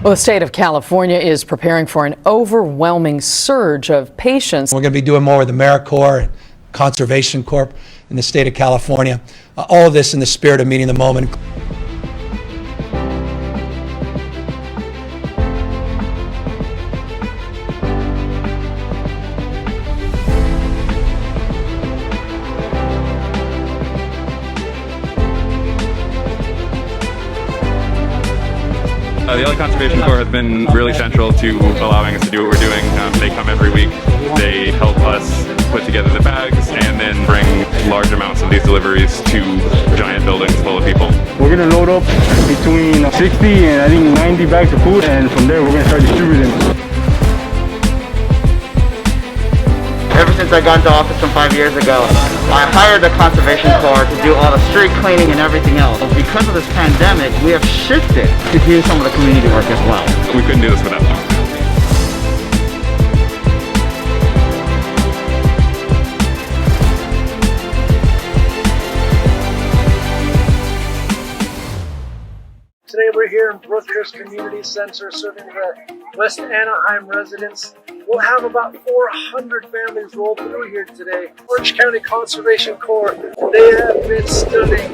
Well, the state of California is preparing for an overwhelming surge of patients. We're going to be doing more with the Civicorps and Conservation Corp in the state of California. All of this in the spirit of meeting the moment. The LA Conservation Corps has been really central to allowing us to do what we're doing. They come every week, they help us put together the bags and then bring large amounts of these deliveries to giant buildings full of people. We're going to load up between 60 and I think 90 bags of food, and from there we're going to start distributing. Ever since I got into office from 5 years ago, I hired the Conservation Corps to do all the street cleaning and everything else. Because of this pandemic, we have shifted to do some of the community work as well. We couldn't do this without them. Today we're here in Brookhurst Community Center serving the West Anaheim residents. We'll have about 400 families roll through here today. Orange County Conservation Corps, they have been stunning.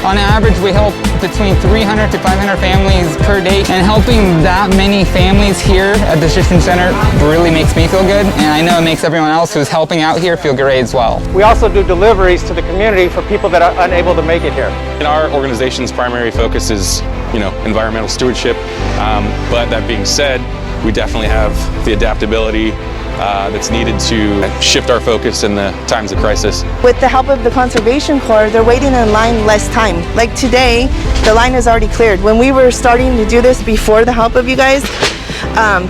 On average, we help between 300 to 500 families per day, and helping that many families here at the Distribution Center really makes me feel good, and I know it makes everyone else who's helping out here feel great as well. We also do deliveries to the community for people that are unable to make it here. And our organization's primary focus is, environmental stewardship, but that being said, we definitely have the adaptability that's needed to shift our focus in the times of crisis. With the help of the Conservation Corps, they're waiting in line less time. Like today, the line is already cleared. When we were starting to do this before the help of you guys,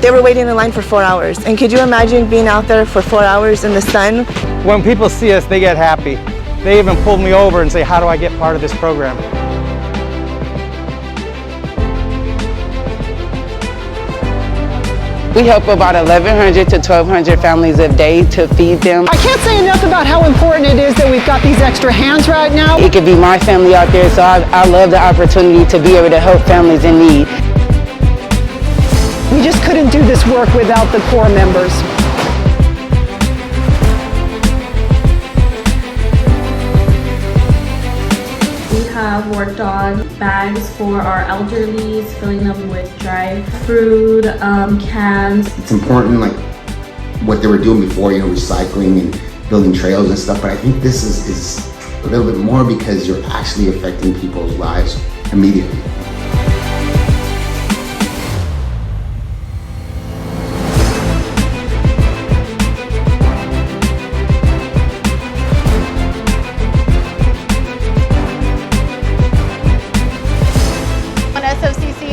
they were waiting in line for 4 hours. And could you imagine being out there for 4 hours in the sun? When people see us, they get happy. They even pulled me over and say, how do I get part of this program? We help about 1,100 to 1,200 families a day to feed them. I can't say enough about how important it is that we've got these extra hands right now. It could be my family out there, so I love the opportunity to be able to help families in need. We just couldn't do this work without the Corps members. Have worked on bags for our elderlies, filling them with dry fruit, cans. It's important, like what they were doing before, recycling and building trails and stuff, but I think this is a little bit more because you're actually affecting people's lives immediately.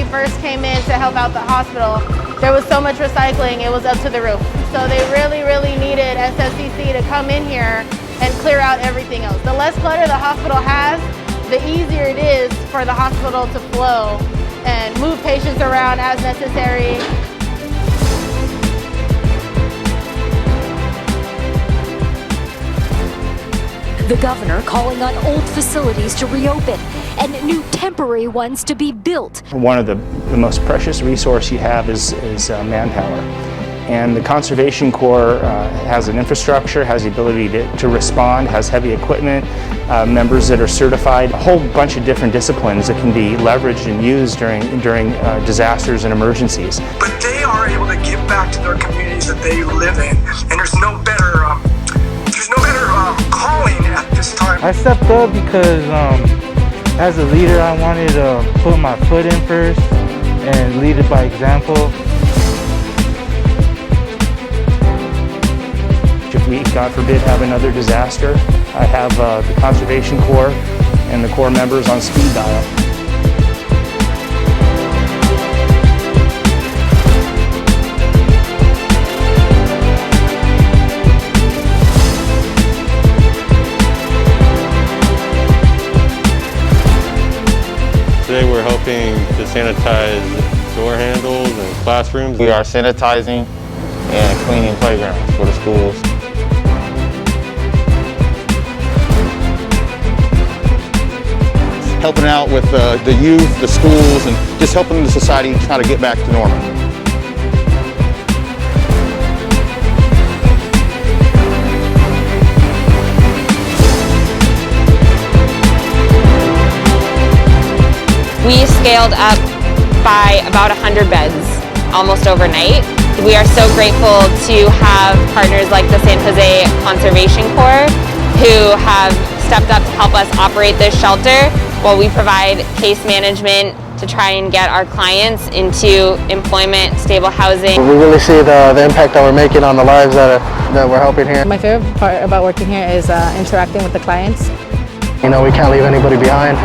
First came in to help out the hospital, there was so much recycling, it was up to the roof. So they really needed SFCC to come in here and clear out everything else. The less clutter the hospital has, the easier it is for the hospital to flow and move patients around as necessary. The governor calling on old facilities to reopen and new temporary ones to be built. One of the most precious resource you have is manpower. And the Conservation Corps has an infrastructure, has the ability to respond, has heavy equipment, members that are certified, a whole bunch of different disciplines that can be leveraged and used during disasters and emergencies. But they are able to give back to their communities that they live in, and there's no better calling at this time. I stepped up because as a leader, I wanted to put my foot in first and lead it by example. If we, God forbid, have another disaster, I have the Conservation Corps and the Corps members on speed dial. sanitize door handles and classrooms. We are sanitizing and cleaning playgrounds for the schools. Helping out with the youth, the schools, and just helping the society try to get back to normal. We scaled up by about 100 beds almost overnight. We are so grateful to have partners like the San Jose Conservation Corps who have stepped up to help us operate this shelter while we provide case management to try and get our clients into employment, stable housing. We really see the impact that we're making on the lives that we're helping here. My favorite part about working here is interacting with the clients. You know, we can't leave anybody behind.